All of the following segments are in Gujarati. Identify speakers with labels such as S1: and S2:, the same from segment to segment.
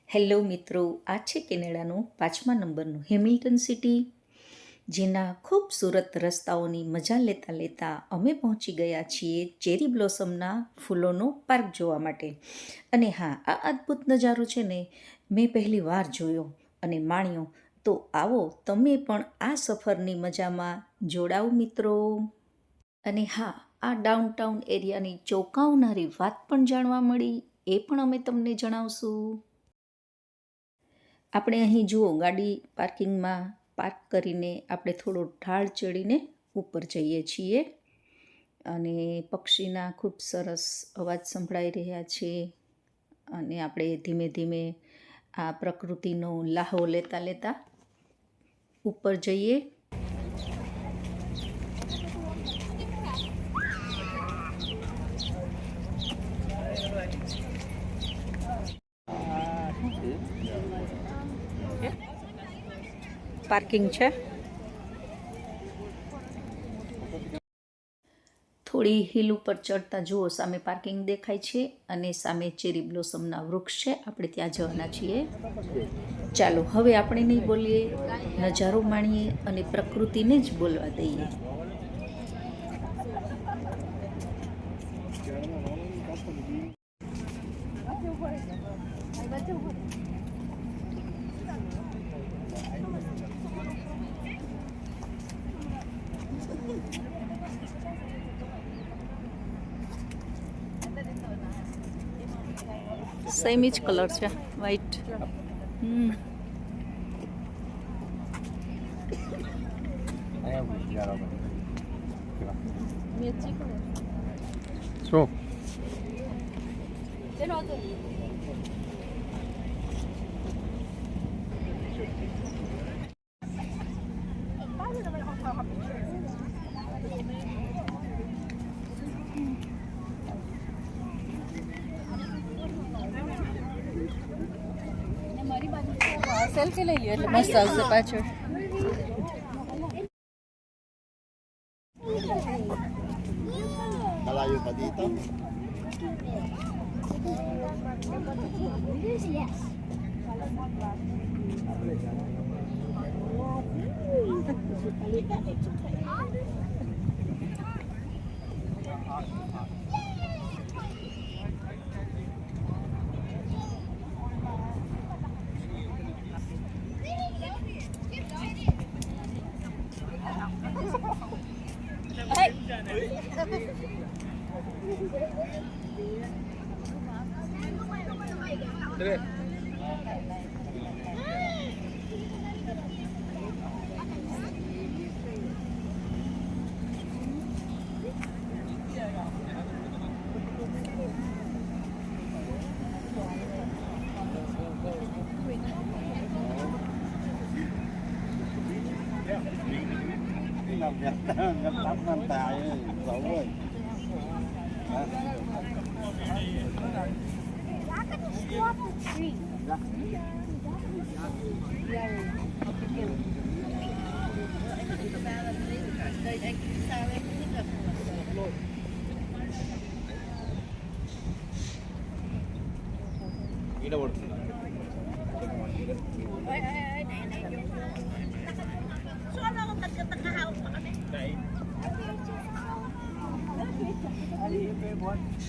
S1: હેલો મિત્રો, આ છે કેનેડાનું 5મા નંબરનું હેમિલ્ટન સિટી, જેના ખૂબસૂરત રસ્તાઓની મજા લેતા લેતા અમે પહોંચી ગયા છીએ ચેરી બ્લોસમના ફૂલોનો પાર્ક જોવા માટે. અને હા, આ અદ્ભુત નજારો છે ને મેં પહેલી વાર જોયો અને માણ્યો. તો આવો તમે પણ આ સફરની મજામાં જોડાઓ મિત્રો. અને હા, આ ડાઉનટાઉન એરિયાની ચોંકાવનારી વાત પણ જાણવા મળી, એ પણ અમે તમને જણાવશું. આપણે અહીં જુઓ, ગાડી પાર્કિંગમાં પાર્ક કરીને આપણે થોડો ઢાળ ચડીને ઉપર જઈએ છીએ અને પક્ષીના ખૂબ સરસ અવાજ સંભળાઈ રહ્યા છે અને આપણે ધીમે ધીમે આ પ્રકૃતિનો લાહો લેતા લેતા ઉપર જઈએ. પાર્કિંગ છે. થોડી હિલ ઉપર ચડતા જુઓ, સામે પાર્કિંગ દેખાય છે અને સામે ચેરી બ્લોસમના વૃક્ષ છે. આપણે ત્યાં જવાના છીએ. ચાલો હવે આપણે નહીં બોલીએ, નજારો માણીએ અને પ્રકૃતિને જ બોલવા દઈએ. સેમ જ કલર છે, વ્હાઈટ.
S2: શું
S3: સેલ્ફી લઈ લ્યો એટલે મસ્ત આવશે પાછળ.
S2: caballo patito? Ngập tắm năm tài xấu rồi.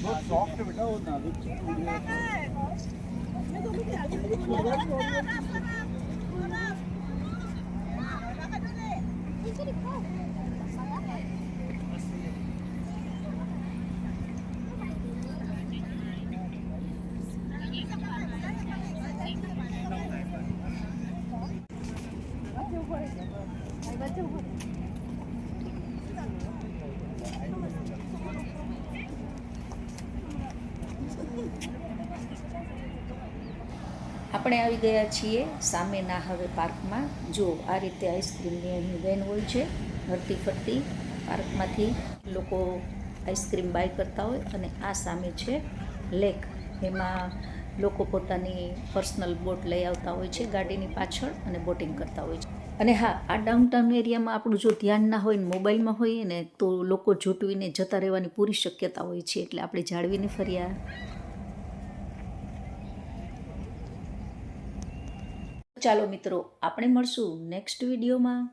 S2: बहुत सॉफ्ट है बेटा वो नाजुक चीज
S1: આપણે આવી ગયા છીએ સામેના હવે પાર્કમાં. જો આ રીતે આઈસ્ક્રીમની અહીં વેન હોય છે, ફરતી ફરતી પાર્કમાંથી લોકો આઈસ્ક્રીમ બાય કરતા હોય. અને આ સામે છે લેક, એમાં લોકો પોતાની પર્સનલ બોટ લઈ આવતા હોય છે ગાડીની પાછળ અને બોટિંગ કરતા હોય છે. અને હા, આ ડાઉનટાઉન એરિયામાં આપણું જો ધ્યાન ના હોય ને મોબાઈલમાં હોઈએ ને તો લોકો ઝૂંટવીને જતા રહેવાની પૂરી શક્યતા હોય છે, એટલે આપણે જાળવીને ફર્યા. ચાલો મિત્રો આપણે મળશું નેક્સ્ટ વિડીયોમાં.